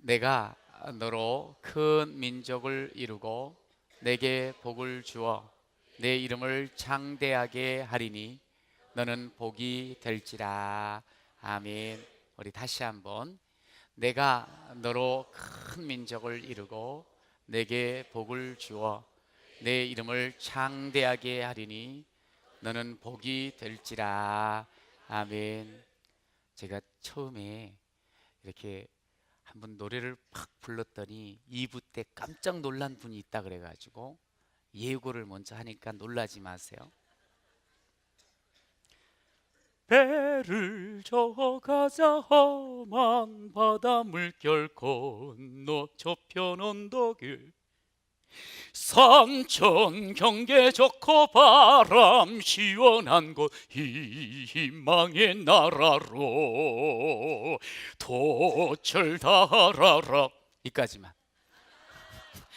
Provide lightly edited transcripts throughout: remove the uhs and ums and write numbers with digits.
내가 너로 큰 민족을 이루고 내게 복을 주어 내 이름을 장대하게 하리니 너는 복이 될지라. 아멘. 우리 다시 한번. 내가 너로 큰 민족을 이루고 내게 복을 주어 내 이름을 장대하게 하리니 너는 복이 될지라. 아멘. 제가 처음에 이렇게 한번 노래를 팍 불렀더니 2부 때 깜짝 놀란 분이 있다 그래가지고 예고를 먼저 하니까 놀라지 마세요. 배를 저가자 험한 바다 물결 건너 저편 언덕을 삼천 경계 좋고 바람 시원한 곳 희망의 나라로 도철 달아라. 이까지만.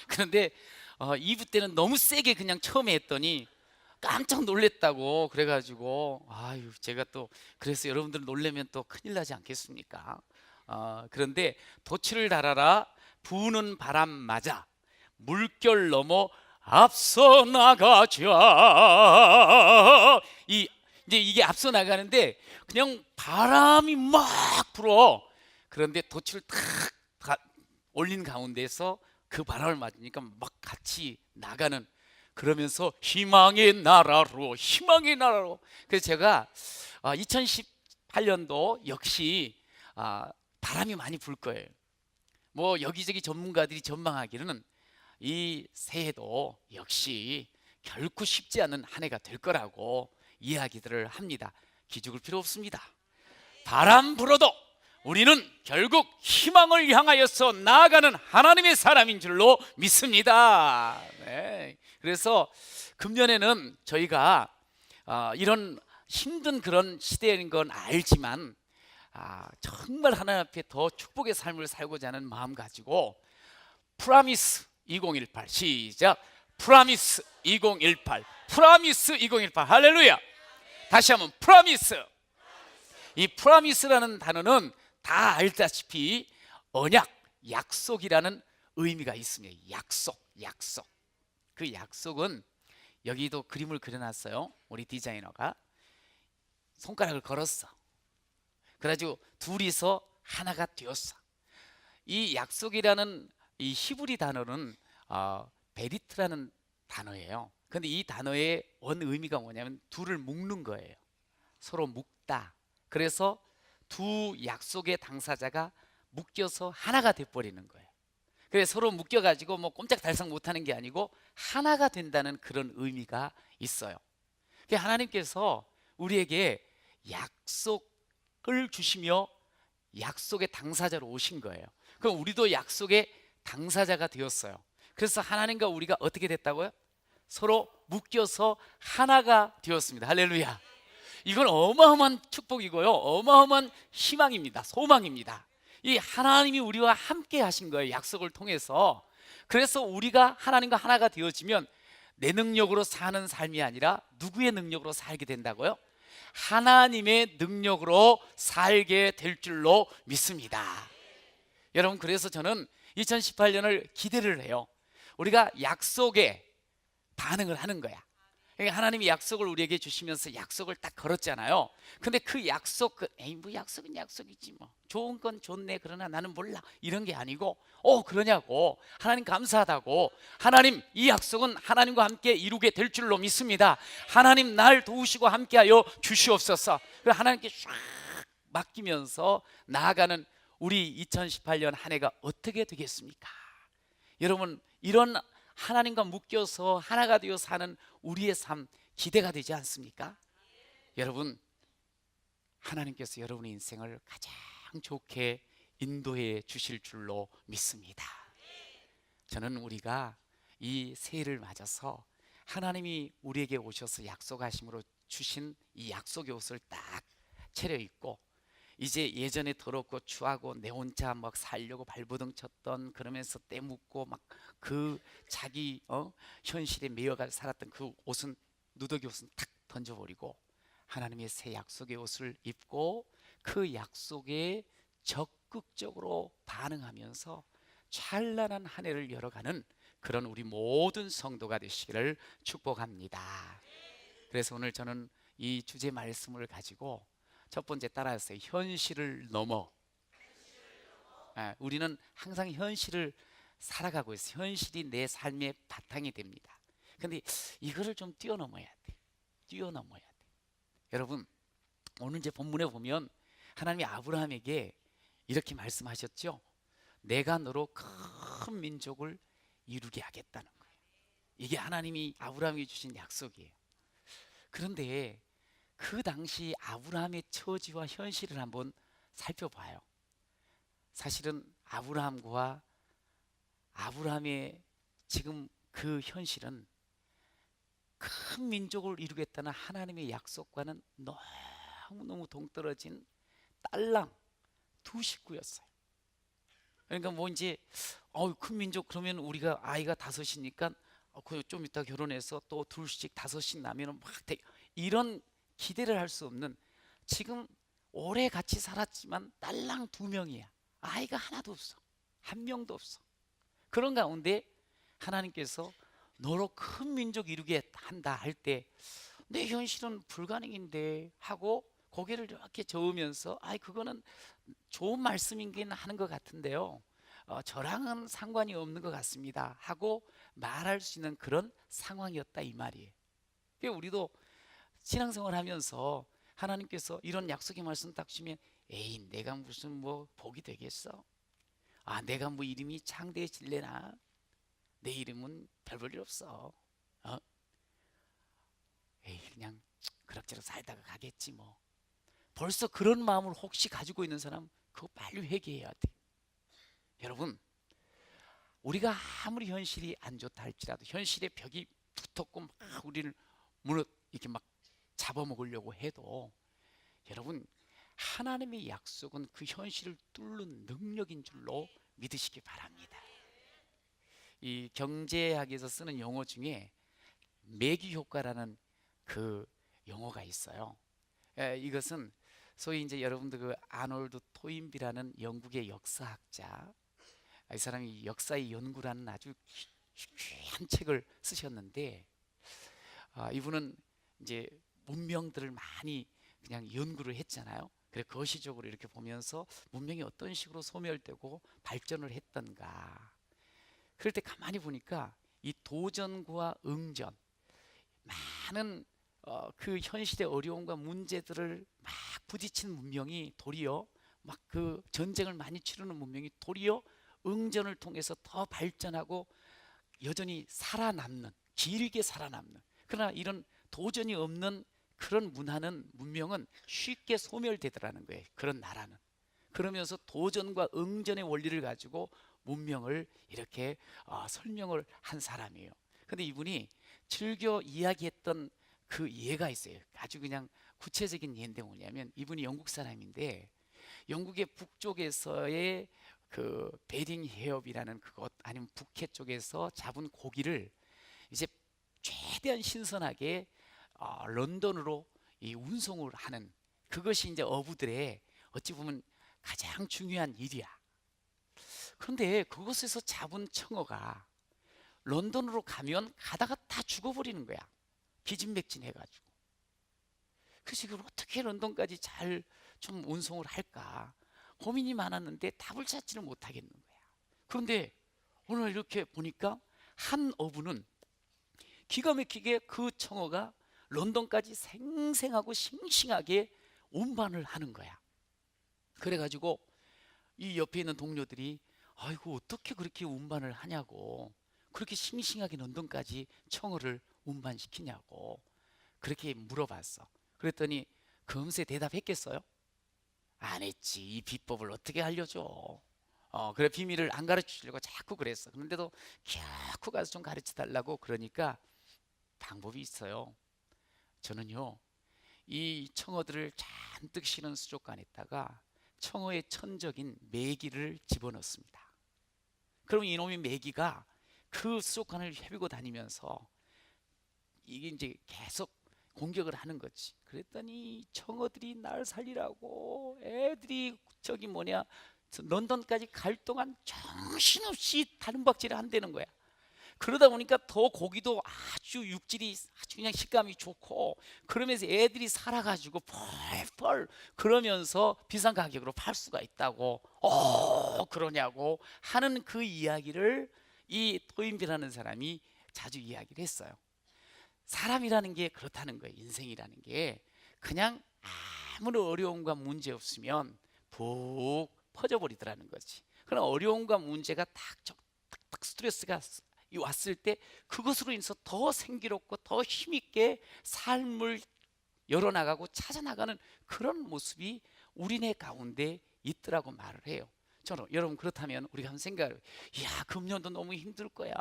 그런데 2부 때는 너무 세게 그냥 처음에 했더니 깜짝 놀랬다고 그래가지고 아유 제가 또 그래서 여러분들 놀래면 또 큰일 나지 않겠습니까? 그런데 도철을 달아라 부는 바람 맞아 물결 넘어 앞서 나가자. 이제 이게 앞서 나가는데 그냥 바람이 막 불어. 그런데 돛을 탁 올린 가운데서 그 바람을 맞으니까 막 같이 나가는, 그러면서 희망의 나라로 희망의 나라로. 그래서 제가 2018년도 역시 바람이 많이 불 거예요. 뭐 여기저기 전문가들이 전망하기로는 이 새해도 역시 결코 쉽지 않은 한 해가 될 거라고 이야기들을 합니다. 기죽을 필요 없습니다. 바람 불어도 우리는 결국 희망을 향하여서 나아가는 하나님의 사람인 줄로 믿습니다. 네. 그래서 금년에는 저희가 이런 힘든 그런 시대인 건 알지만 정말 하나님 앞에 더 축복의 삶을 살고자 하는 마음 가지고 프라미스 2018 시작. 프라미스 2018 프라미스 2018 할렐루야. 다시 한번 프라미스. 이 프라미스라는 단어는 다 알다시피 언약, 약속이라는 의미가 있습니다. 약속. 그 약속은 여기도 그림을 그려놨어요. 우리 디자이너가 손가락을 걸었어. 그래가지고 둘이서 하나가 되었어. 이 약속이라는 이 히브리 단어는 베리트라는 단어예요. 근데 이 단어의 원 의미가 뭐냐면 둘을 묶는 거예요. 서로 묶다. 그래서 두 약속의 당사자가 묶여서 하나가 돼버리는 거예요. 그래서 서로 묶여가지고 뭐 꼼짝달싹 못하는 게 아니고 하나가 된다는 그런 의미가 있어요. 하나님께서 우리에게 약속을 주시며 약속의 당사자로 오신 거예요. 그럼 우리도 약속의 당사자가 되었어요. 그래서 하나님과 우리가 어떻게 됐다고요? 서로 묶여서 하나가 되었습니다. 할렐루야. 이건 어마어마한 축복이고요, 어마어마한 희망입니다. 소망입니다. 이 하나님이 우리와 함께 하신 거예요, 약속을 통해서. 그래서 우리가 하나님과 하나가 되어지면 내 능력으로 사는 삶이 아니라 누구의 능력으로 살게 된다고요? 하나님의 능력으로 살게 될 줄로 믿습니다. 여러분, 그래서 저는 2018년을 기대를 해요. 우리가 약속에 반응을 하는 거야. 그러니까 하나님이 약속을 우리에게 주시면서 약속을 딱 걸었잖아요. 근데 그 약속, 에이 뭐 약속은 약속이지 뭐, 좋은 건 좋네, 그러나 나는 몰라, 이런 게 아니고 그러냐고, 하나님 감사하다고, 하나님 이 약속은 하나님과 함께 이루게 될 줄로 믿습니다. 하나님 날 도우시고 함께하여 주시옵소서. 하나님께 쫙 맡기면서 나아가는 우리 2018년 한 해가 어떻게 되겠습니까? 여러분, 이런 하나님과 묶여서 하나가 되어 사는 우리의 삶 기대가 되지 않습니까? 여러분, 하나님께서 여러분의 인생을 가장 좋게 인도해 주실 줄로 믿습니다. 저는 우리가 이 새해를 맞아서 하나님이 우리에게 오셔서 약속하심으로 주신 이 약속의 옷을 딱 차려입고, 이제 예전에 더럽고 추하고 내 혼자 막 살려고 발버둥 쳤던, 그러면서 때 묻고 막 그 자기 현실에 매여가 살았던 그 옷은, 누더기 옷은 탁 던져버리고 하나님의 새 약속의 옷을 입고 그 약속의 적 적극적으로 반응하면서 찬란한 한 해를 열어가는 그런 우리 모든 성도가 되시기를 축복합니다. 그래서 오늘 저는 이 주제 말씀을 가지고 첫 번째 따라했어요. 현실을 넘어. 우리는 항상 현실을 살아가고 있어요. 현실이 내 삶의 바탕이 됩니다. 근데 이거를 좀 뛰어넘어야 돼. 뛰어넘어야 돼. 여러분, 오늘 이제 본문에 보면 하나님이 아브라함에게 이렇게 말씀하셨죠. 내가 너로 큰 민족을 이루게 하겠다는 거예요. 이게 하나님이 아브라함에게 주신 약속이에요. 그런데 그 당시 아브라함의 처지와 현실을 한번 살펴봐요. 사실은 아브라함의 지금 그 현실은 큰 민족을 이루겠다는 하나님의 약속과는 너무너무 동떨어진 딸랑 두 식구였어요. 그러니까 뭐 이제 큰 민족 그러면 우리가 아이가 다섯이니까 좀 이따 결혼해서 또 둘씩 다섯씩 나면 막 이런 기대를 할 수 없는, 지금 오래 같이 살았지만 딸랑 두 명이야. 아이가 하나도 없어. 한 명도 없어. 그런 가운데 하나님께서 너로 큰 민족 이루게 한다 할 때 내 현실은 불가능인데 하고 고개를 이렇게 저으면서 그거는 좋은 말씀이긴 하는 것 같은데요, 저랑은 상관이 없는 것 같습니다 하고 말할 수 있는 그런 상황이었다 이 말이에요. 그러니까 우리도 신앙생활 하면서 하나님께서 이런 약속의 말씀 딱 주면 에이 내가 무슨 뭐 복이 되겠어, 내가 뭐 이름이 창대해질래나, 내 이름은 별 볼 일 없어, 에이 그냥 그럭저럭 살다가 가겠지 뭐. 벌써 그런 마음을 혹시 가지고 있는 사람 그거 빨리 회개해야 돼. 여러분, 우리가 아무리 현실이 안 좋다 할지라도 현실의 벽이 두텁고 막 우리를 이렇게 막 잡아먹으려고 해도 여러분, 하나님의 약속은 그 현실을 뚫는 능력인 줄로 믿으시기 바랍니다. 이 경제학에서 쓰는 용어 중에 매기 효과라는 그 용어가 있어요. 이것은 소위 이제 여러분들 그 아놀드 토인비라는 영국의 역사학자, 이 사람이 역사의 연구라는 아주 귀한 책을 쓰셨는데, 이분은 이제 문명들을 많이 그냥 연구를 했잖아요. 그래 거시적으로 이렇게 보면서 문명이 어떤 식으로 소멸되고 발전을 했던가. 그럴 때 가만히 보니까 이 도전과 응전, 많은 그 현실의 어려움과 문제들을 막 부딪힌 문명이 도리어 막 그 전쟁을 많이 치르는 문명이 도리어 응전을 통해서 더 발전하고 여전히 살아남는, 길게 살아남는, 그러나 이런 도전이 없는 그런 문명은 쉽게 소멸되더라는 거예요. 그런 나라는. 그러면서 도전과 응전의 원리를 가지고 문명을 이렇게 설명을 한 사람이에요. 근데 이분이 즐겨 이야기했던 그 예가 있어요. 아주 그냥 구체적인 예인데 뭐냐면, 이분이 영국 사람인데 영국의 북쪽에서의 그 베링 해협이라는 그곳 아니면 북해 쪽에서 잡은 고기를 이제 최대한 신선하게 런던으로 이 운송을 하는, 그것이 이제 어부들의 어찌 보면 가장 중요한 일이야. 그런데 그곳에서 잡은 청어가 런던으로 가면 가다가 다 죽어버리는 거야. 기진맥진 해가지고. 그래서 이걸 어떻게 런던까지 잘 좀 운송을 할까 고민이 많았는데 답을 찾지를 못하겠는 거야. 그런데 오늘 이렇게 보니까 한 어부는 기가 막히게 그 청어가 런던까지 생생하고 싱싱하게 운반을 하는 거야. 그래가지고 이 옆에 있는 동료들이 아이고 어떻게 그렇게 운반을 하냐고, 그렇게 싱싱하게 런던까지 청어를 운반시키냐고 그렇게 물어봤어. 그랬더니 금세 대답했겠어요? 안 했지. 이 비법을 어떻게 알려줘? 그래 비밀을 안 가르쳐 주려고 자꾸 그랬어. 그런데도 자꾸 가서 좀 가르쳐 달라고 그러니까 방법이 있어요. 저는요 이 청어들을 잔뜩 실은 수족관에다가 청어의 천적인 메기를 집어넣습니다. 그럼 이놈의 메기가 그 수족관을 헤비고 다니면서 이게 이제 계속 공격을 하는 거지. 그랬더니 청어들이 날 살리라고 애들이 런던까지 갈 동안 정신없이 다른박질을 한다는 거야. 그러다 보니까 더 고기도 아주 육질이 아주 그냥 식감이 좋고, 그러면서 애들이 살아가지고 펄펄 그러면서 비싼 가격으로 팔 수가 있다고. 그러냐고 하는 그 이야기를 이 토인비라는 사람이 자주 이야기를 했어요. 사람이라는 게 그렇다는 거예요. 인생이라는 게 그냥 아무런 어려움과 문제 없으면 푹 퍼져버리더라는 거지. 그런 어려움과 문제가 딱 스트레스가 왔을 때 그것으로 인해서 더 생기롭고 더 힘있게 삶을 열어나가고 찾아나가는 그런 모습이 우리네 가운데 있더라고 말을 해요. 여러분, 그렇다면 우리가 한번 생각을 해요. 이야, 금년도 너무 힘들 거야.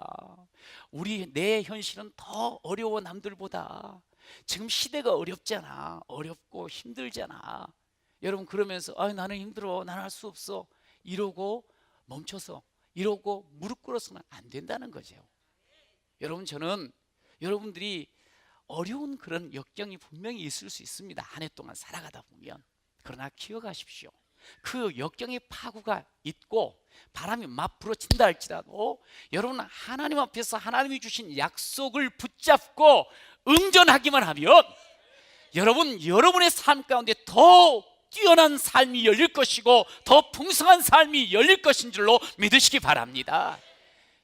내 현실은 더 어려워, 남들보다. 지금 시대가 어렵잖아. 어렵고 힘들잖아. 여러분, 그러면서 나는 힘들어, 나는 할 수 없어, 이러고 멈춰서, 이러고 무릎 꿇어서는 안 된다는 거죠. 여러분, 저는 여러분들이 어려운 그런 역경이 분명히 있을 수 있습니다. 한 해 동안 살아가다 보면. 그러나 기억하십시오. 그 역경의 파고가 있고 바람이 막 불어친다 할지라도 여러분은 하나님 앞에서 하나님이 주신 약속을 붙잡고 응전하기만 하면 여러분의 삶 가운데 더 뛰어난 삶이 열릴 것이고 더 풍성한 삶이 열릴 것인 줄로 믿으시기 바랍니다.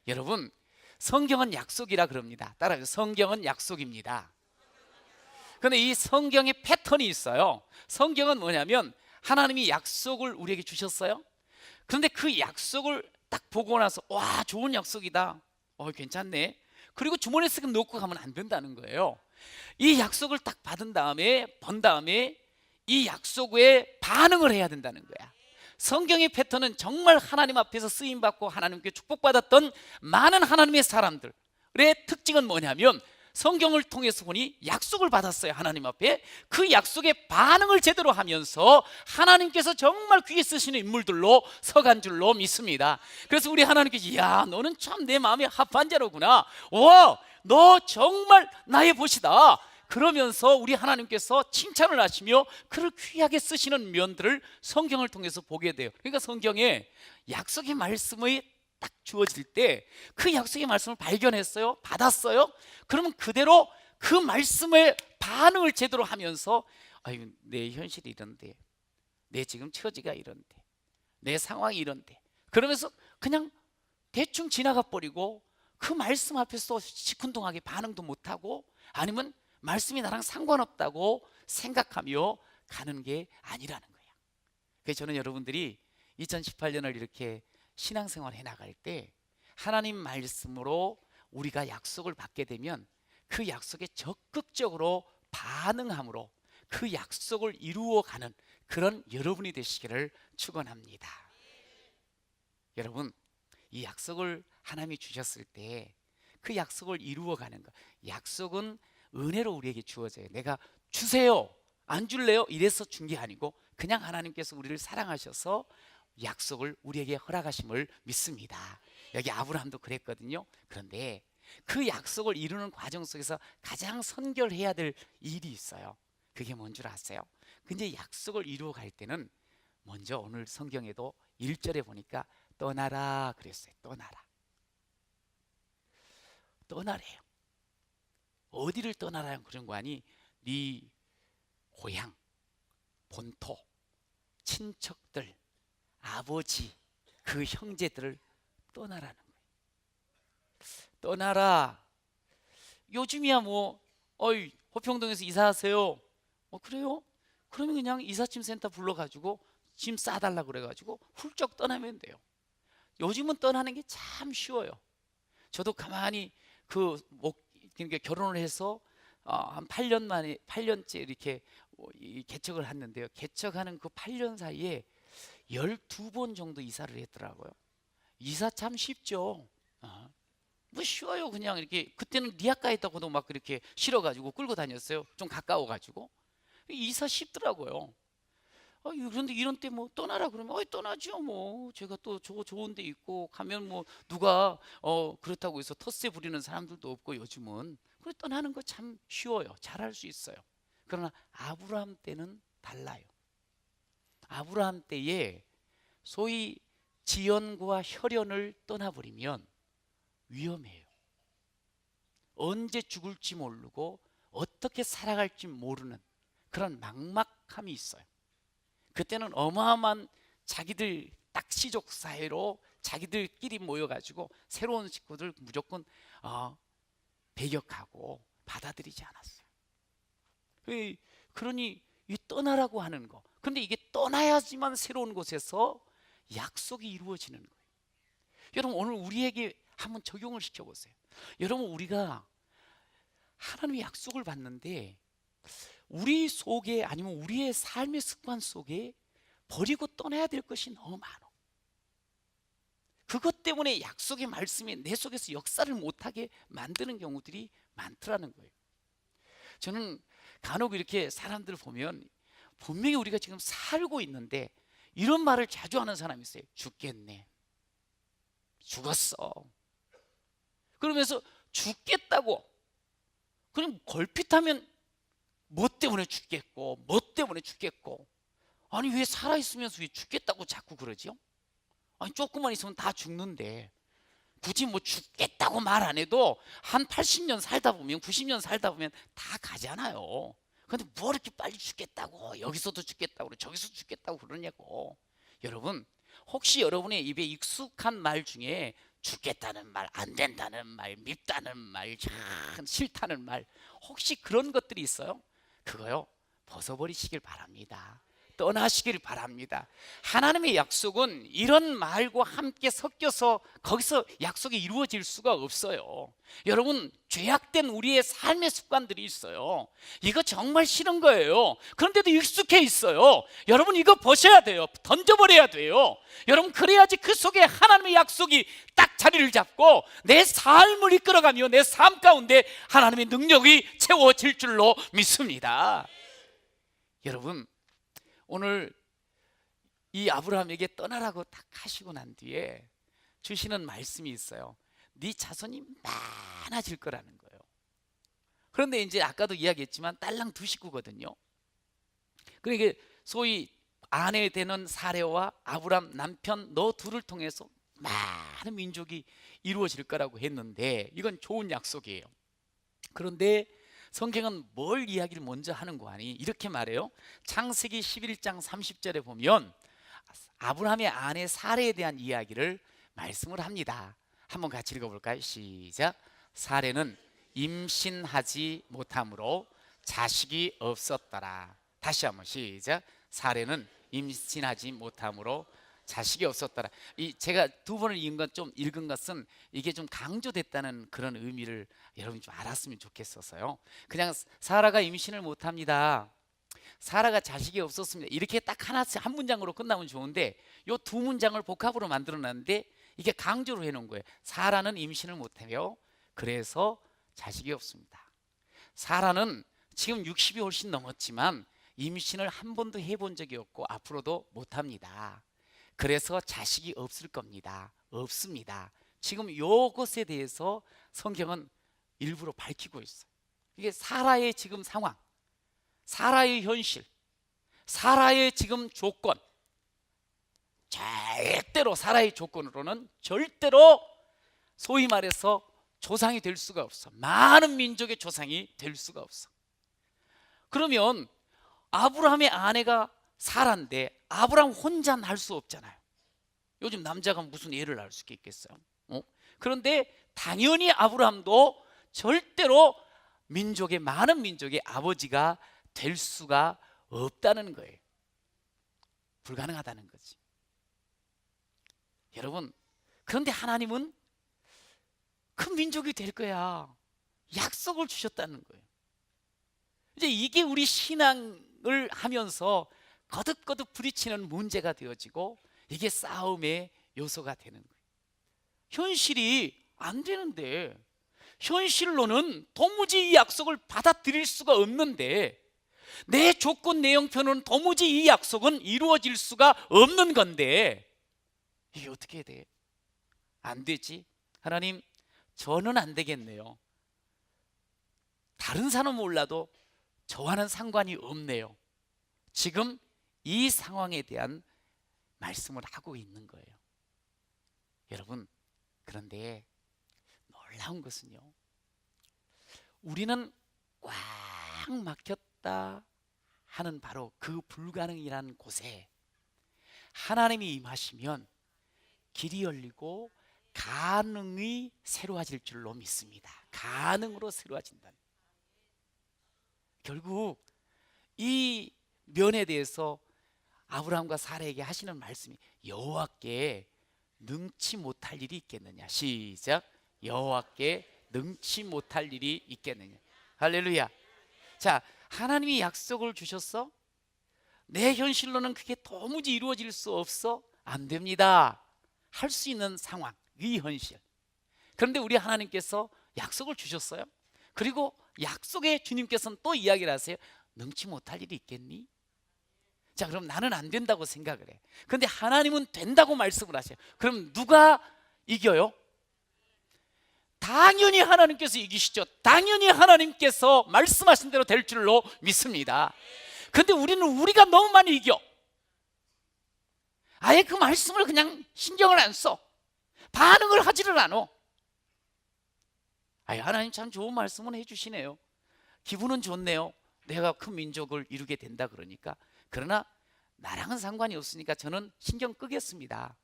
여러분, 성경은 약속이라 그럽니다. 따라서 성경은 약속입니다. 그런데 이 성경의 패턴이 있어요. 성경은 뭐냐면 하나님이 약속을 우리에게 주셨어요. 그런데 그 약속을 딱 보고 나서 와, 좋은 약속이다, 괜찮네, 그리고 주머니에 쓱 놓고 가면 안 된다는 거예요. 이 약속을 딱 받은 다음에 본 다음에 이 약속에 반응을 해야 된다는 거야. 성경의 패턴은 정말 하나님 앞에서 쓰임받고 하나님께 축복받았던 많은 하나님의 사람들의 특징은 뭐냐면 성경을 통해서 보니 약속을 받았어요. 하나님 앞에 그 약속에 반응을 제대로 하면서 하나님께서 정말 귀에 쓰시는 인물들로 서간 줄로 믿습니다. 그래서 우리 하나님께서 이야, 너는 참 내 마음에 합한 자로구나, 와, 너 정말 나의 보시다, 그러면서 우리 하나님께서 칭찬을 하시며 그를 귀하게 쓰시는 면들을 성경을 통해서 보게 돼요. 그러니까 성경에 약속의 말씀이 딱 주어질 때 그 약속의 말씀을 발견했어요, 받았어요. 그러면 그대로 그 말씀에 반응을 제대로 하면서 내 현실이 이런데, 내 지금 처지가 이런데, 내 상황이 이런데, 그러면서 그냥 대충 지나가 버리고 그 말씀 앞에서 시큰둥하게 반응도 못하고, 아니면 말씀이 나랑 상관없다고 생각하며 가는 게 아니라는 거예요. 그래서 저는 여러분들이 2018년을 이렇게 신앙생활 해나갈 때 하나님 말씀으로 우리가 약속을 받게 되면 그 약속에 적극적으로 반응함으로 그 약속을 이루어가는 그런 여러분이 되시기를 축원합니다. 여러분, 이 약속을 하나님이 주셨을 때 그 약속을 이루어가는 것, 약속은 은혜로 우리에게 주어져요. 내가 주세요, 안 줄래요, 이래서 준 게 아니고 그냥 하나님께서 우리를 사랑하셔서 약속을 우리에게 허락하심을 믿습니다. 여기 아브라함도 그랬거든요. 그런데 그 약속을 이루는 과정 속에서 가장 선결해야 될 일이 있어요. 그게 뭔 줄 아세요? 근데 약속을 이루어 갈 때는 먼저 오늘 성경에도 1절에 보니까 떠나라 그랬어요. 떠나래요. 어디를 떠나라는 그런 거 아니? 네 고향, 본토, 친척들, 아버지, 그 형제들을 떠나라는 거예요. 떠나라. 요즘이야 호평동에서 이사하세요. 그래요? 그러면 그냥 이삿짐 센터 불러가지고 짐 싸달라 그래가지고 훌쩍 떠나면 돼요. 요즘은 떠나는 게 참 쉬워요. 저도 가만히 그러니까 결혼을 해서 한 8년 만에 8년째 이렇게 개척을 했는데요. 개척하는 그 8년 사이에 12번 정도 이사를 했더라고요. 이사 참 쉽죠. 쉬워요. 그냥 이렇게, 그때는 리아카에 있다고도 막 그렇게 실어가지고 끌고 다녔어요. 좀 가까워가지고. 이사 쉽더라고요. 그런데 이런 때 떠나라 그러면 떠나죠. 제가 또 좋은 데 있고 가면 누가 그렇다고 해서 텃세 부리는 사람들도 없고 요즘은. 그래, 떠나는 거 참 쉬워요. 잘할 수 있어요. 그러나 아브라함 때는 달라요. 아브라함 때에 소위 지연과 혈연을 떠나버리면 위험해요. 언제 죽을지 모르고 어떻게 살아갈지 모르는 그런 막막함이 있어요. 그때는 어마어마한 자기들 딱시족 사회로 자기들끼리 모여가지고 새로운 식구들 무조건 배격하고 받아들이지 않았어요. 그러니 이 떠나라고 하는 거. 근데 이게 떠나야지만 새로운 곳에서 약속이 이루어지는 거예요. 여러분, 오늘 우리에게 한번 적용을 시켜보세요. 여러분, 우리가 하나님의 약속을 받는데 우리 속에, 아니면 우리의 삶의 습관 속에 버리고 떠나야 될 것이 너무 많아. 그것 때문에 약속의 말씀이 내 속에서 역사를 못하게 만드는 경우들이 많더라는 거예요. 저는 간혹 이렇게 사람들 보면 분명히 우리가 지금 살고 있는데 이런 말을 자주 하는 사람이 있어요. 죽겠네, 죽었어. 그러면서 죽겠다고 그냥 걸핏하면 뭐 때문에 죽겠고 뭐 때문에 죽겠고, 아니 왜 살아있으면서 왜 죽겠다고 자꾸 그러지요? 아니 조금만 있으면 다 죽는데 굳이 뭐 죽겠다고 말 안 해도 한 80년 살다 보면 90년 살다 보면 다 가잖아요. 근데 뭐 이렇게 빨리 죽겠다고, 여기서도 죽겠다고 저기서도 죽겠다고 그러냐고. 여러분, 혹시 여러분의 입에 익숙한 말 중에 죽겠다는 말, 안 된다는 말, 밉다는 말, 참 싫다는 말, 혹시 그런 것들이 있어요? 그거요, 벗어버리시길 바랍니다. 떠나시길 바랍니다. 하나님의 약속은 이런 말과 함께 섞여서 거기서 약속이 이루어질 수가 없어요. 여러분, 죄악된 우리의 삶의 습관들이 있어요. 이거 정말 싫은 거예요. 그런데도 익숙해 있어요. 여러분, 이거 버셔야 돼요. 던져버려야 돼요. 여러분, 그래야지 그 속에 하나님의 약속이 딱 자리를 잡고 내 삶을 이끌어가며 내 삶 가운데 하나님의 능력이 채워질 줄로 믿습니다. 여러분, 오늘 이 아브라함에게 떠나라고 딱 하시고 난 뒤에 주시는 말씀이 있어요. 네 자손이 많아질 거라는 거예요. 그런데 이제 아까도 이야기했지만 딸랑 두 식구거든요. 그러니까 소위 아내 되는 사레와 아브라함 남편 너 둘을 통해서 많은 민족이 이루어질 거라고 했는데 이건 좋은 약속이에요. 그런데 성경은 뭘 이야기를 먼저 하는 거 아니? 이렇게 말해요. 창세기 11장 30절에 보면 아브라함의 아내 사레에 대한 이야기를 말씀을 합니다. 한번 같이 읽어볼까요? 시작. 사레는 임신하지 못함으로 자식이 없었더라. 다시 한번 시작. 사레는 임신하지 못함으로 자식이 없었더라. 제가 두 번을 읽은 것은 이게 좀 강조됐다는 그런 의미를 여러분이 좀 알았으면 좋겠어서요. 그냥 사라가 임신을 못합니다, 사라가 자식이 없었습니다, 이렇게 딱 한 문장으로 끝나면 좋은데 이 두 문장을 복합으로 만들어놨는데 이게 강조로 해놓은 거예요. 사라는 임신을 못하며 그래서 자식이 없습니다. 사라는 지금 60이 훨씬 넘었지만 임신을 한 번도 해본 적이 없고 앞으로도 못합니다. 그래서 자식이 없을 겁니다. 없습니다. 지금 이것에 대해서 성경은 일부러 밝히고 있어요. 이게 사라의 지금 상황, 사라의 현실, 사라의 지금 조건, 절대로 사라의 조건으로는 절대로 소위 말해서 조상이 될 수가 없어. 많은 민족의 조상이 될 수가 없어. 그러면 아브라함의 아내가 사라인데 아브라함 혼자 날 수 없잖아요. 요즘 남자가 무슨 애를 낳을 수 있겠어요? 그런데 당연히 아브라함도 절대로 많은 민족의 아버지가 될 수가 없다는 거예요. 불가능하다는 거지. 여러분, 그런데 하나님은 큰 민족이 될 거야, 약속을 주셨다는 거예요. 이제 이게 우리 신앙을 하면서 거듭거듭 부딪히는 문제가 되어지고 이게 싸움의 요소가 되는 거예요. 현실이 안 되는데, 현실로는 도무지 이 약속을 받아들일 수가 없는데, 내 조건 내 형편은 도무지 이 약속은 이루어질 수가 없는 건데 이게 어떻게 돼? 안 되지. 하나님, 저는 안 되겠네요. 다른 사람은 몰라도 저와는 상관이 없네요. 지금 이 상황에 대한 말씀을 하고 있는 거예요. 여러분, 그런데 놀라운 것은요, 우리는 꽉 막혔다 하는 바로 그 불가능이라는 곳에 하나님이 임하시면 길이 열리고 가능이 새로워질 줄로 믿습니다. 가능으로 새로워진다. 결국 이 면에 대해서 아브라함과 사라에게 하시는 말씀이 여호와께 능치 못할 일이 있겠느냐. 시작. 여호와께 능치 못할 일이 있겠느냐. 할렐루야. 자, 하나님이 약속을 주셨어? 내 현실로는 그게 도무지 이루어질 수 없어? 안 됩니다. 할 수 있는 상황, 이 현실. 그런데 우리 하나님께서 약속을 주셨어요. 그리고 약속의 주님께서는 또 이야기를 하세요. 능치 못할 일이 있겠니? 자, 그럼 나는 안 된다고 생각을 해. 그런데 하나님은 된다고 말씀을 하세요. 그럼 누가 이겨요? 당연히 하나님께서 이기시죠. 당연히 하나님께서 말씀하신 대로 될 줄로 믿습니다. 그런데 우리는 우리가 너무 많이 이겨. 아예 그 말씀을 그냥 신경을 안 써. 반응을 하지를 않아. 아예 하나님 참 좋은 말씀은 해주시네요. 기분은 좋네요. 내가 큰 민족을 이루게 된다 그러니까. 그러나 나랑은 상관이 없으니까 저는 신경 끄겠습니다.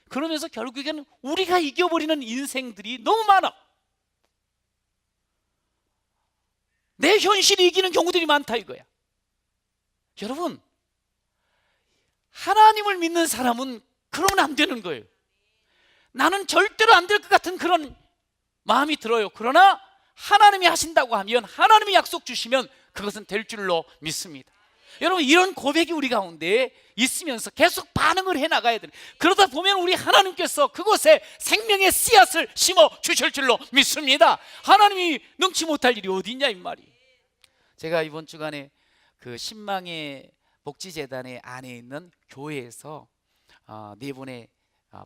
그러면서 결국에는 우리가 이겨버리는 인생들이 너무 많아. 내 현실이 이기는 경우들이 많다 이거야. 여러분, 하나님을 믿는 사람은 그러면 안 되는 거예요. 나는 절대로 안 될 것 같은 그런 마음이 들어요. 그러나 하나님이 하신다고 하면, 하나님이 약속 주시면 그것은 될 줄로 믿습니다. 여러분, 이런 고백이 우리 가운데 있으면서 계속 반응을 해나가야 돼요. 그러다 보면 우리 하나님께서 그곳에 생명의 씨앗을 심어 주실 줄로 믿습니다. 하나님이 능치 못할 일이 어디 있냐 이 말이. 제가 이번 주간에 그 신망의 복지재단의 안에 있는 교회에서 네 번의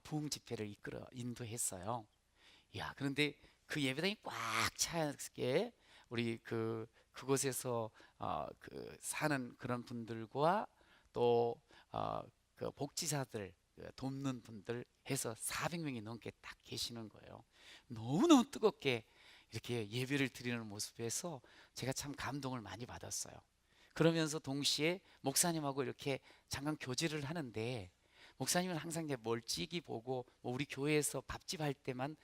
부흥 집회를 이끌어 인도했어요. 야, 그런데 그 예배당이 꽉 차게 우리 그곳에서 사는 그런 분들과 또 그 복지사들 돕는 분들 해서 400명이 넘게 딱 계시는 거예요. 너무너무 뜨겁게 이렇게 예배를 드리는 모습에서 제가 참 감동을 많이 받았어요. 그러면서 동시에 목사님하고 이렇게 잠깐 교제를 하는데, 목사님은 항상 이제 멀찍이 보고 우리 교회에서 밥집 할 때만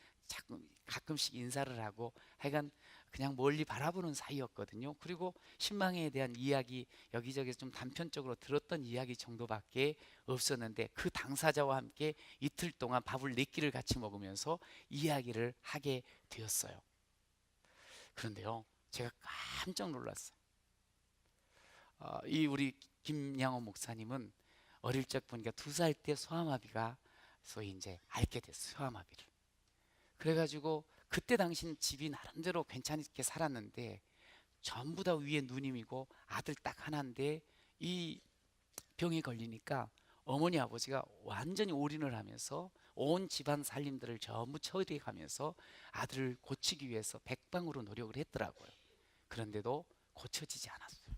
가끔씩 인사를 하고 하여간 그냥 멀리 바라보는 사이였거든요. 그리고 신망에 대한 이야기 여기저기 좀 단편적으로 들었던 이야기 정도밖에 없었는데, 그 당사자와 함께 이틀 동안 밥을 4끼를 같이 먹으면서 이야기를 하게 되었어요. 그런데요, 제가 깜짝 놀랐어요. 이 우리 김양호 목사님은 어릴 적 보니까 2살 때 소아마비가 소위 이제 앓게 됐어요. 소아마비를. 그래가지고 그때 당시는 집이 나름대로 괜찮게 살았는데 전부 다 위에 누님이고 아들 딱 하나인데 이 병에 걸리니까 어머니 아버지가 완전히 올인을 하면서 온 집안 살림들을 전부 처리하면서 아들을 고치기 위해서 백방으로 노력을 했더라고요. 그런데도 고쳐지지 않았어요.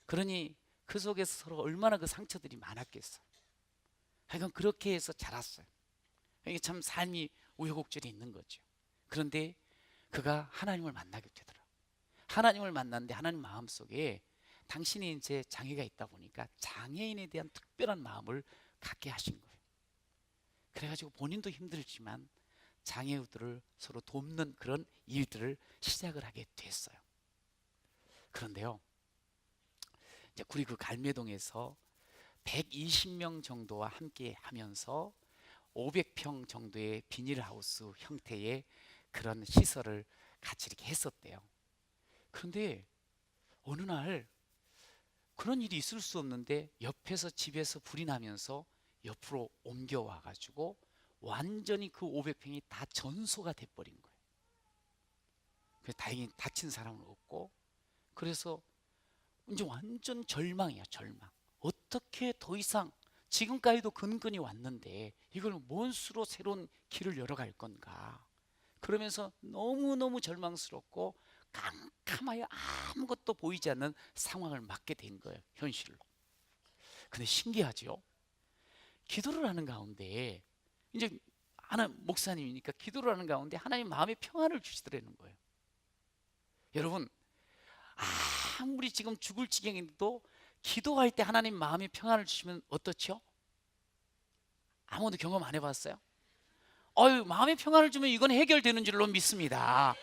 그러니 그 속에서 서로 얼마나 그 상처들이 많았겠어요. 하여간 그렇게 해서 자랐어요. 이게 참 삶이 우여곡절이 있는 거죠. 그런데 그가 하나님을 만나게 되더라고요. 하나님을 만났는데 하나님 마음속에 당신이 이제 장애가 있다 보니까 장애인에 대한 특별한 마음을 갖게 하신 거예요. 그래가지고 본인도 힘들지만 장애우들을 서로 돕는 그런 일들을 시작을 하게 됐어요. 그런데요, 이제 우리 그 갈매동에서 120명 정도와 함께 하면서 500평 정도의 비닐하우스 형태의 그런 시설을 같이 이렇게 했었대요. 그런데 어느 날 그런 일이 있을 수 없는데 옆에서 집에서 불이 나면서 옆으로 옮겨와 가지고 완전히 그 500평이 다 전소가 돼버린 거예요. 그래서 다행히 다친 사람은 없고, 그래서 이제 완전 절망이야, 절망. 어떻게 더 이상, 지금까지도 근근히 왔는데 이걸 뭔 수로 새로운 길을 열어갈 건가. 그러면서 너무너무 절망스럽고 깜깜하여 아무것도 보이지 않는 상황을 맞게 된 거예요, 현실로. 근데 신기하죠. 기도를 하는 가운데 이제 하나 목사님이니까 기도를 하는 가운데 하나님 마음의 평안을 주시더라는 거예요. 여러분, 아무리 지금 죽을 지경인데도 기도할 때 하나님 마음의 평안을 주시면 어떻죠? 아무도 경험 안 해봤어요? 마음의 평안을 주면 이건 해결되는 줄로 믿습니다.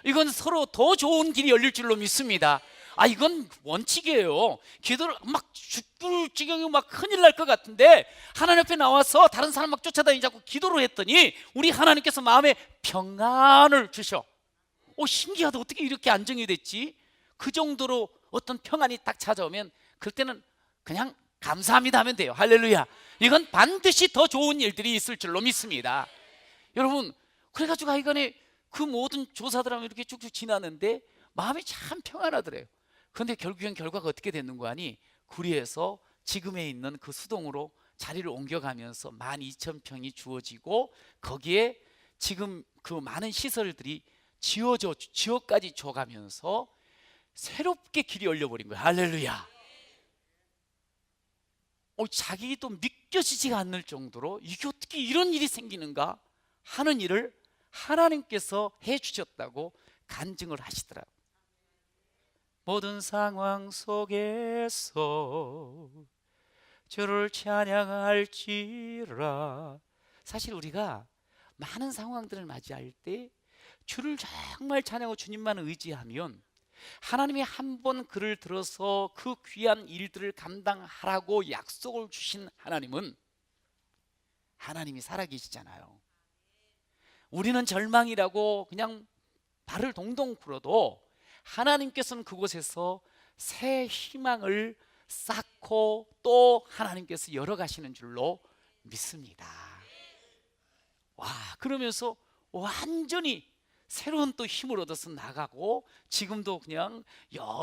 이건 서로 더 좋은 길이 열릴 줄로 믿습니다. 이건 원칙이에요. 기도를 막 죽을 지경이 막 큰일 날 것 같은데 하나님 앞에 나와서 다른 사람 막 쫓아다니지 않고 기도를 했더니 우리 하나님께서 마음에 평안을 주셔. 신기하다. 어떻게 이렇게 안정이 됐지? 그 정도로 어떤 평안이 딱 찾아오면 그때는 그냥 감사합니다 하면 돼요. 할렐루야. 이건 반드시 더 좋은 일들이 있을 줄로 믿습니다. 여러분, 그래가지고 하여간에 그 모든 조사들하고 이렇게 쭉쭉 지나는데 마음이 참 평안하더래요. 그런데 결국엔 결과가 어떻게 됐는 거 아니? 구리에서 지금에 있는 그 수동으로 자리를 옮겨가면서 12,000평이 주어지고 거기에 지금 그 많은 시설들이 지어까지 줘가면서 새롭게 길이 열려버린 거예요. 할렐루야. 자기도 믿겨지지가 않을 정도로 이게 어떻게 이런 일이 생기는가 하는 일을 하나님께서 해주셨다고 간증을 하시더라고요. 모든 상황 속에서 주를 찬양할지라. 사실 우리가 많은 상황들을 맞이할 때 주를 정말 찬양하고 주님만 의지하면 하나님이 한 번 그를 들어서 그 귀한 일들을 감당하라고 약속을 주신 하나님은 하나님이 살아계시잖아요. 우리는 절망이라고 그냥 발을 동동 굴어도 하나님께서는 그곳에서 새 희망을 쌓고 또 하나님께서 열어가시는 줄로 믿습니다. 그러면서 완전히 새로운 또 힘을 얻어서 나가고 지금도 그냥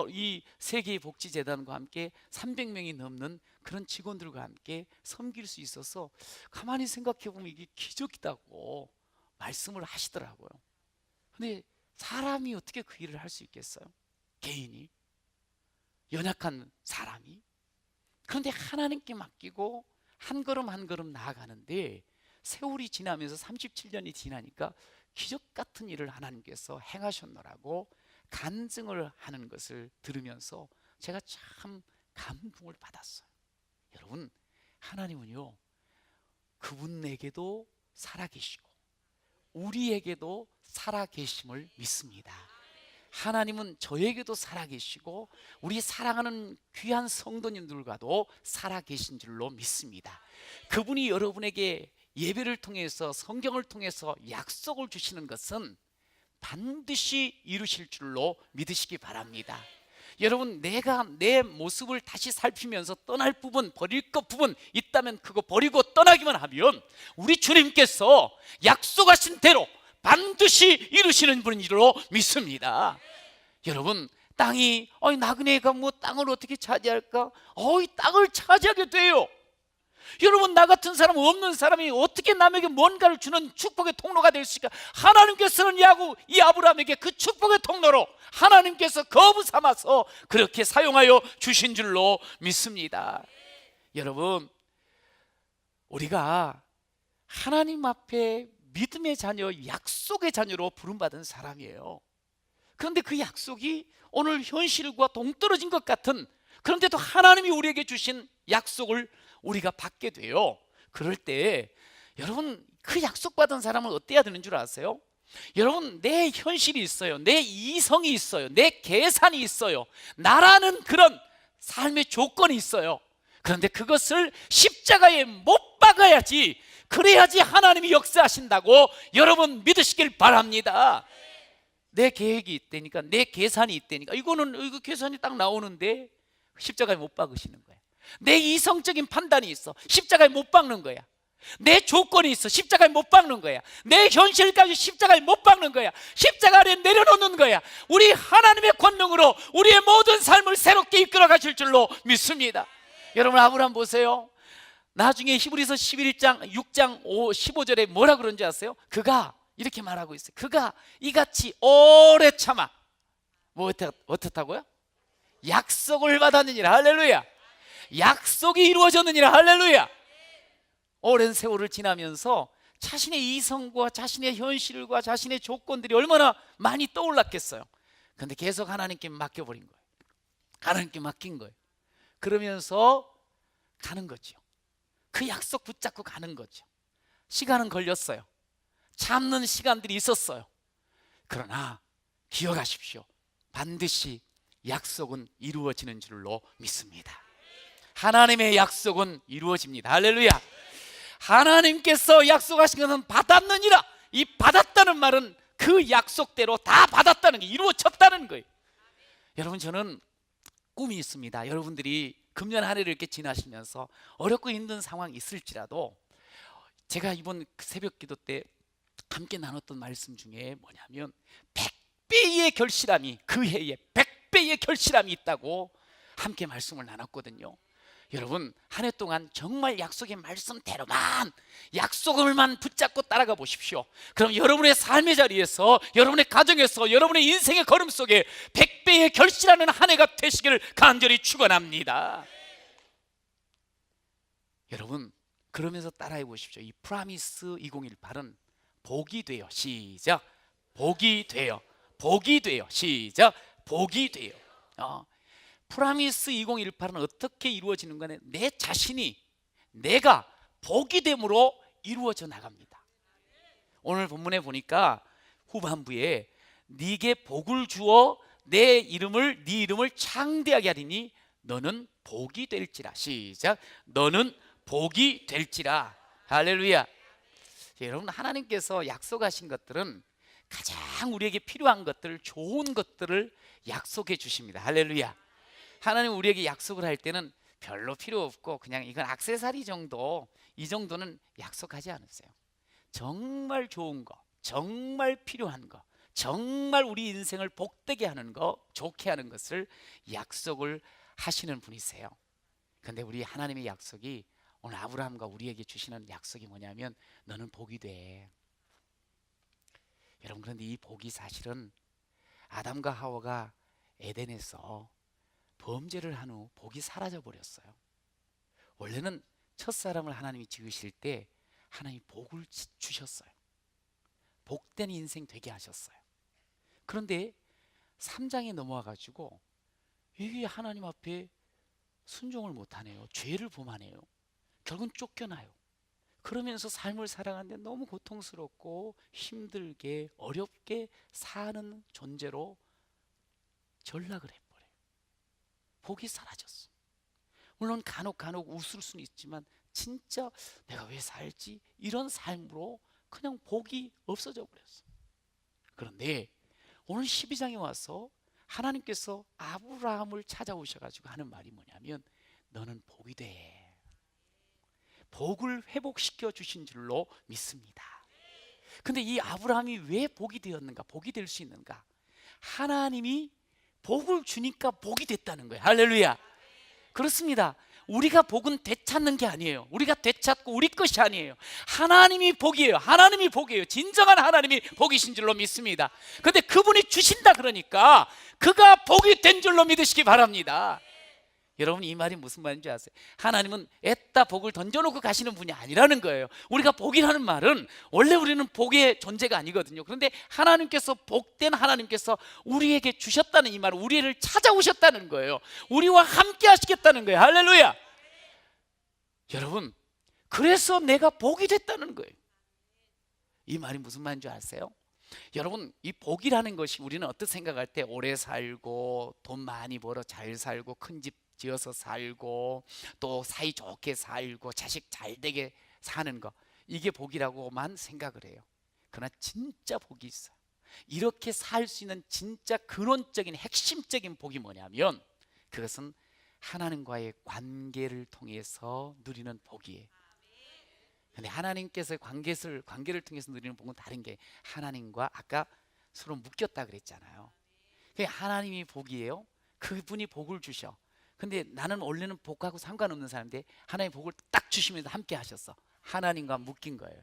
이 세계복지재단과 함께 300명이 넘는 그런 직원들과 함께 섬길 수 있어서 가만히 생각해 보면 이게 기적이다고 말씀을 하시더라고요. 근데 사람이 어떻게 그 일을 할 수 있겠어요? 개인이, 연약한 사람이. 그런데 하나님께 맡기고 한 걸음 한 걸음 나아가는데 세월이 지나면서 37년이 지나니까 기적 같은 일을 하나님께서 행하셨노라고 간증을 하는 것을 들으면서 제가 참 감동을 받았어요. 여러분, 하나님은요, 그분에게도 살아계시고 우리에게도 살아계심을 믿습니다. 하나님은 저에게도 살아계시고 우리 사랑하는 귀한 성도님들과도 살아계신 줄로 믿습니다. 그분이 여러분에게 예배를 통해서 성경을 통해서 약속을 주시는 것은 반드시 이루실 줄로 믿으시기 바랍니다. 여러분, 내가 내 모습을 다시 살피면서 떠날 부분, 버릴 것 부분 있다면 그거 버리고 떠나기만 하면 우리 주님께서 약속하신 대로 반드시 이루시는 분으로 믿습니다. 여러분, 땅이 나그네가 땅을 어떻게 차지할까? 땅을 차지하게 돼요. 여러분, 나 같은 사람, 없는 사람이 어떻게 남에게 뭔가를 주는 축복의 통로가 될 수 있을까? 하나님께서는 이 아브라함에게 그 축복의 통로로 하나님께서 거부 삼아서 그렇게 사용하여 주신 줄로 믿습니다. 여러분, 우리가 하나님 앞에 믿음의 자녀, 약속의 자녀로 부름받은 사람이에요. 그런데 그 약속이 오늘 현실과 동떨어진 것 같은, 그런데도 하나님이 우리에게 주신 약속을 우리가 받게 돼요. 그럴 때 여러분, 그 약속받은 사람은 어때야 되는 줄 아세요? 여러분, 내 현실이 있어요. 내 이성이 있어요. 내 계산이 있어요. 나라는 그런 삶의 조건이 있어요. 그런데 그것을 십자가에 못 박아야지, 그래야지 하나님이 역사하신다고 여러분 믿으시길 바랍니다. 내 계획이 있다니까, 내 계산이 있다니까, 이거 계산이 딱 나오는데 십자가에 못 박으시는 거야. 내 이성적인 판단이 있어, 십자가에 못 박는 거야. 내 조건이 있어, 십자가에 못 박는 거야. 내 현실까지 십자가에 못 박는 거야. 십자가 아래 내려놓는 거야. 우리 하나님의 권능으로 우리의 모든 삶을 새롭게 이끌어 가실 줄로 믿습니다. 여러분, 아브라함 보세요. 나중에 히브리서 11장 6장 15절에 뭐라 그런지 아세요? 그가 이렇게 말하고 있어요. 그가 이같이 오래 참아 어떻다고요? 약속을 받았느니라. 할렐루야. 약속이 이루어졌느니라. 할렐루야. 오랜 세월을 지나면서 자신의 이성과 자신의 현실과 자신의 조건들이 얼마나 많이 떠올랐겠어요. 그런데 계속 하나님께 맡겨버린 거예요. 하나님께 맡긴 거예요. 그러면서 가는 거죠. 그 약속 붙잡고 가는 거죠. 시간은 걸렸어요. 참는 시간들이 있었어요. 그러나 기억하십시오. 반드시 약속은 이루어지는 줄로 믿습니다. 하나님의 약속은 이루어집니다. 할렐루야. 하나님께서 약속하신 것은 받았느니라. 이 받았다는 말은 그 약속대로 다 받았다는 게 이루어졌다는 거예요. 여러분, 저는 꿈이 있습니다. 여러분들이 금년 한 해를 이렇게 지나시면서 어렵고 힘든 상황이 있을지라도, 제가 이번 새벽 기도 때 함께 나눴던 말씀 중에 뭐냐면 100배의 결실함이, 그 해에 100배의 결실함이 있다고 함께 말씀을 나눴거든요. 여러분, 한 해 동안 정말 약속의 말씀대로만, 약속을만 붙잡고 따라가 보십시오. 그럼 여러분의 삶의 자리에서, 여러분의 가정에서, 여러분의 인생의 걸음 속에 100배의 결실하는 한 해가 되시기를 간절히 축원합니다. 여러분, 그러면서 따라해 보십시오. 이 프라미스 2018은 복이 돼요. 시작. 복이 돼요. 복이 돼요. 시작. 복이 돼요. 프라미스 2018은 어떻게 이루어지는 거냐? 내 자신이, 내가 복이 됨으로 이루어져 나갑니다. 오늘 본문에 보니까 후반부에 네게 복을 주어 내 이름을, 네 이름을 창대하게 하리니 너는 복이 될지라. 시작. 너는 복이 될지라. 할렐루야. 여러분, 하나님께서 약속하신 것들은 가장 우리에게 필요한 것들, 좋은 것들을 약속해 주십니다. 할렐루야. 하나님 우리에게 약속을 할 때는 별로 필요 없고 그냥 이건 액세서리 정도, 이 정도는 약속하지 않으세요. 정말 좋은 거, 정말 필요한 거, 정말 우리 인생을 복되게 하는 거, 좋게 하는 것을 약속을 하시는 분이세요. 그런데 우리 하나님의 약속이, 오늘 아브라함과 우리에게 주시는 약속이 뭐냐면 너는 복이 돼. 여러분, 그런데 이 복이 사실은 아담과 하와가 에덴에서 범죄를 한 후 복이 사라져 버렸어요. 원래는 첫사람을 하나님이 지으실 때 하나님이 복을 주셨어요. 복된 인생 되게 하셨어요. 그런데 3장에 넘어와 가지고 이게 하나님 앞에 순종을 못하네요. 죄를 범하네요. 결국은 쫓겨나요. 그러면서 삶을 살아가는데 너무 고통스럽고 힘들게 어렵게 사는 존재로 전락을 해버려요. 복이 사라졌어. 물론 간혹 웃을 수는 있지만 진짜 내가 왜 살지? 이런 삶으로 그냥 복이 없어져 버렸어. 그런데 오늘 12장에 와서 하나님께서 아브라함을 찾아오셔가지고 하는 말이 뭐냐면 너는 복이 돼. 복을 회복시켜 주신 줄로 믿습니다. 근데 이 아브라함이 왜 복이 되었는가? 복이 될 수 있는가? 하나님이 복을 주니까 복이 됐다는 거예요. 할렐루야. 그렇습니다. 우리가 복은 되찾는 게 아니에요. 우리가 되찾고 우리 것이 아니에요. 하나님이 복이에요. 하나님이 복이에요. 진정한 하나님이 복이신 줄로 믿습니다. 그런데 그분이 주신다 그러니까 그가 복이 된 줄로 믿으시기 바랍니다. 여러분, 이 말이 무슨 말인지 아세요? 하나님은 애따 복을 던져놓고 가시는 분이 아니라는 거예요. 우리가 복이라는 말은 원래 우리는 복의 존재가 아니거든요. 그런데 하나님께서, 복된 하나님께서 우리에게 주셨다는 이 말은 우리를 찾아오셨다는 거예요. 우리와 함께 하시겠다는 거예요. 할렐루야. 여러분, 그래서 내가 복이 됐다는 거예요. 이 말이 무슨 말인 줄 아세요? 여러분, 이 복이라는 것이 우리는 어떻게 생각할 때 오래 살고 돈 많이 벌어 잘 살고 큰 집 지어서 살고 또 사이좋게 살고 자식 잘되게 사는 거, 이게 복이라고만 생각을 해요. 그러나 진짜 복이 있어요. 이렇게 살 수 있는 진짜 근원적인 핵심적인 복이 뭐냐면 그것은 하나님과의 관계를 통해서 누리는 복이에요. 근데 하나님께서의 관계를 통해서 누리는 복은 다른 게, 하나님과 아까 서로 묶였다 그랬잖아요. 그게 하나님이 복이에요. 그분이 복을 주셔. 근데 나는 원래는 복하고 상관없는 사람인데 하나님 복을 딱 주시면서 함께 하셨어. 하나님과 묶인 거예요.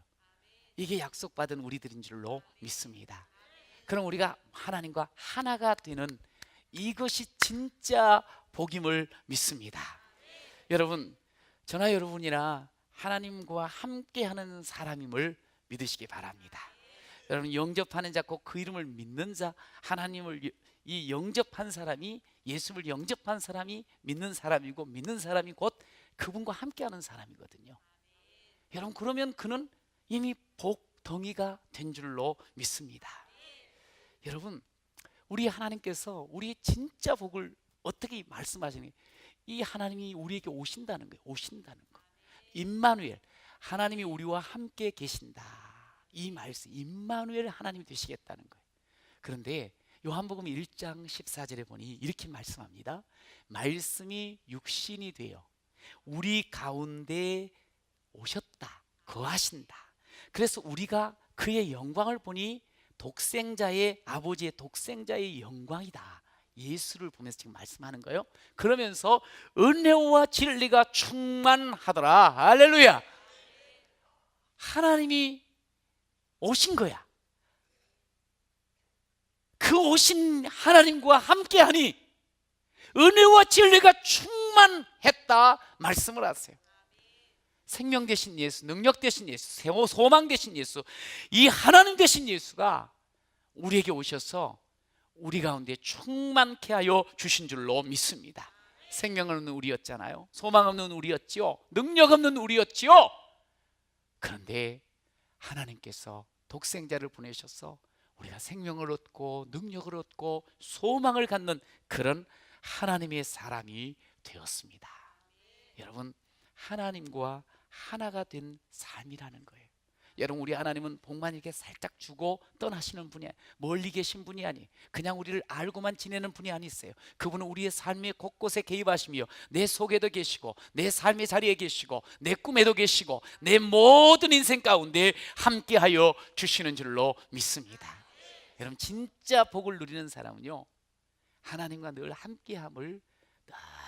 이게 약속받은 우리들인 줄로 믿습니다. 그럼 우리가 하나님과 하나가 되는 이것이 진짜 복임을 믿습니다. 여러분, 저나 여러분이나 하나님과 함께하는 사람임을 믿으시기 바랍니다. 여러분, 영접하는 자 곧 그 이름을 믿는 자, 하나님을 이 영접한 사람이, 예수를 영접한 사람이 믿는 사람이고, 믿는 사람이 곧 그분과 함께하는 사람이거든요. 여러분, 그러면 그는 이미 복덩이가 된 줄로 믿습니다. 여러분, 우리 하나님께서 우리의 진짜 복을 어떻게 말씀하시니, 이 하나님이 우리에게 오신다는 거예요. 오신다는 거. 임마누엘, 하나님이 우리와 함께 계신다. 이 말씀, 임마누엘 하나님이 되시겠다는 거예요. 그런데 요한복음 1장 14절에 보니 이렇게 말씀합니다. 말씀이 육신이 되어 우리 가운데 오셨다, 거하신다. 그래서 우리가 그의 영광을 보니 독생자의, 아버지의 독생자의 영광이다. 예수를 보면서 지금 말씀하는 거예요. 그러면서 은혜와 진리가 충만하더라. 할렐루야. 하나님이 오신 거야. 그 오신 하나님과 함께하니 은혜와 진리가 충만했다 말씀을 하세요. 생명 되신 예수, 능력 되신 예수, 소망 되신 예수, 이 하나님 되신 예수가 우리에게 오셔서 우리 가운데 충만케 하여 주신 줄로 믿습니다. 생명 없는 우리였잖아요. 소망 없는 우리였지요. 능력 없는 우리였지요. 그런데 하나님께서 독생자를 보내셔서 우리가 생명을 얻고 능력을 얻고 소망을 갖는 그런 하나님의 사람이 되었습니다. 여러분, 하나님과 하나가 된 삶이라는 거예요. 여러분, 우리 하나님은 복만 이렇게 살짝 주고 떠나시는 분이 아니에요. 멀리 계신 분이 아니에요. 그냥 우리를 알고만 지내는 분이 아니세요. 그분은 우리의 삶의 곳곳에 개입하시며 내 속에도 계시고 내 삶의 자리에 계시고 내 꿈에도 계시고 내 모든 인생 가운데 함께하여 주시는 줄로 믿습니다. 여러분, 진짜 복을 누리는 사람은요, 하나님과 늘 함께함을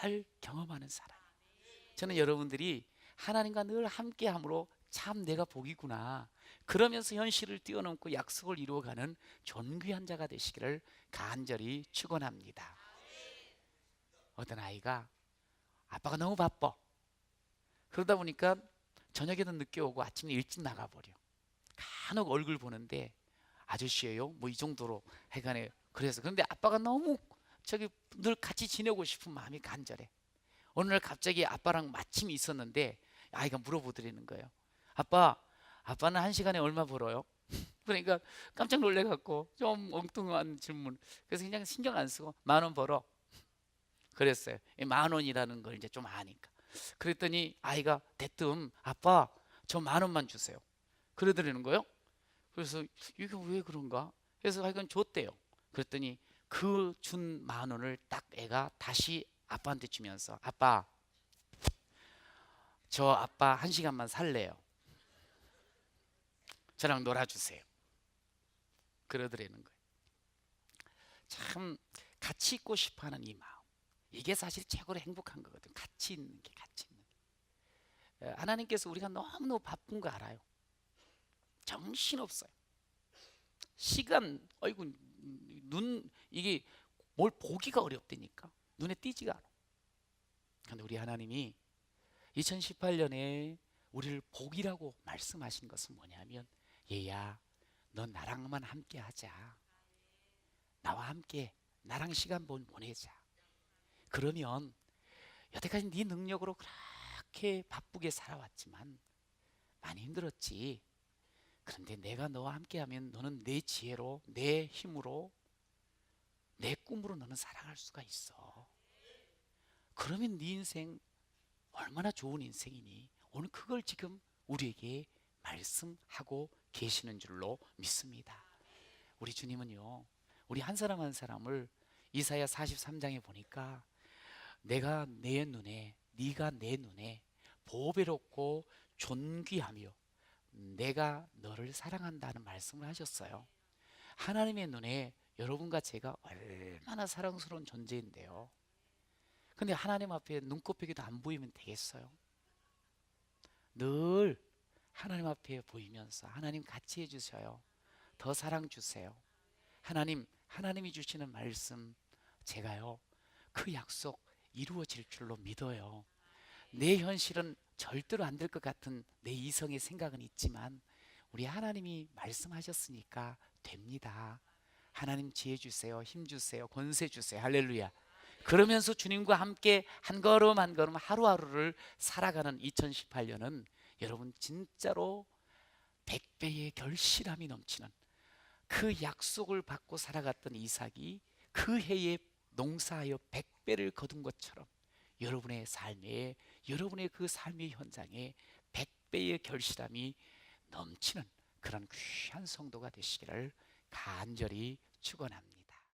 늘 경험하는 사람. 저는 여러분들이 하나님과 늘 함께함으로 참 내가 복이구나, 그러면서 현실을 뛰어넘고 약속을 이루어가는 존귀한 자가 되시기를 간절히 축원합니다. 어떤 아이가 아빠가 너무 바빠. 그러다 보니까 저녁에도 늦게 오고 아침에 일찍 나가버려. 간혹 얼굴 보는데 아저씨예요? 뭐 이 정도로 해가네. 그래서 그런데 아빠가 너무 늘 같이 지내고 싶은 마음이 간절해. 어느 날 갑자기 아빠랑 마침이 있었는데 아이가 물어보더라는 거예요. 아빠는 한 시간에 얼마 벌어요? 그러니까 깜짝 놀래갖고 좀 엉뚱한 질문. 그래서 그냥 신경 안 쓰고 10,000원 벌어. 그랬어요. 10,000원이라는 걸 이제 좀 아니까. 그랬더니 아이가 대뜸 아빠 저 10,000원만 주세요. 그러더라는 거예요. 그래서 이게 왜 그런가? 그래서 하여간 줬대요. 그랬더니 그 준 10,000원을 딱 애가 다시 아빠한테 주면서 아빠 저 아빠 1시간만 살래요. 저랑 놀아주세요. 그러더라는 거예요. 참 같이 있고 싶어하는 이 마음, 이게 사실 최고로 행복한 거거든. 같이 있는 게, 같이 있는 게. 하나님께서 우리가 너무너무 바쁜 거 알아요. 정신없어요. 시간, 아이고 이게 뭘 보기가 어렵다니까. 눈에 띄지가 않아. 그런데 우리 하나님이 2018년에 우리를 복이라고 말씀하신 것은 뭐냐면, 얘야 너 나랑만 함께 하자. 나와 함께 나랑 시간 보내자. 그러면 여태까지 네 능력으로 그렇게 바쁘게 살아왔지만 많이 힘들었지. 그런데 내가 너와 함께하면 너는 내 지혜로, 내 힘으로, 내 꿈으로 너는 살아갈 수가 있어. 그러면 네 인생 얼마나 좋은 인생이니. 오늘 그걸 지금 우리에게 말씀하고 계시는 줄로 믿습니다. 우리 주님은요, 우리 한 사람 한 사람을 이사야 43장에 보니까 내가 내 눈에, 네가 내 눈에 보배롭고 존귀하며 내가 너를 사랑한다는 말씀을 하셨어요. 하나님의 눈에 여러분과 제가 얼마나 사랑스러운 존재인데요. 근데 하나님 앞에 눈곱이기도 안 보이면 되겠어요? 늘 하나님 앞에 보이면서 하나님 같이 해주셔요. 더 사랑 주세요. 하나님이 주시는 말씀 제가요 그 약속 이루어질 줄로 믿어요. 내 현실은 절대로 안 될 것 같은 내 이성의 생각은 있지만 우리 하나님이 말씀하셨으니까 됩니다. 하나님 지혜 주세요, 힘 주세요, 권세 주세요. 할렐루야. 그러면서 주님과 함께 한 걸음 한 걸음 하루하루를 살아가는 2018년은 여러분 진짜로 100배의 결실함이 넘치는 그 약속을 받고 살아갔던 이삭이 그 해에 농사하여 100배를 거둔 것처럼 여러분의 삶에, 여러분의 그 삶의 현장에 100배의 결실함이 넘치는 그런 귀한 성도가 되시기를 간절히 축원합니다.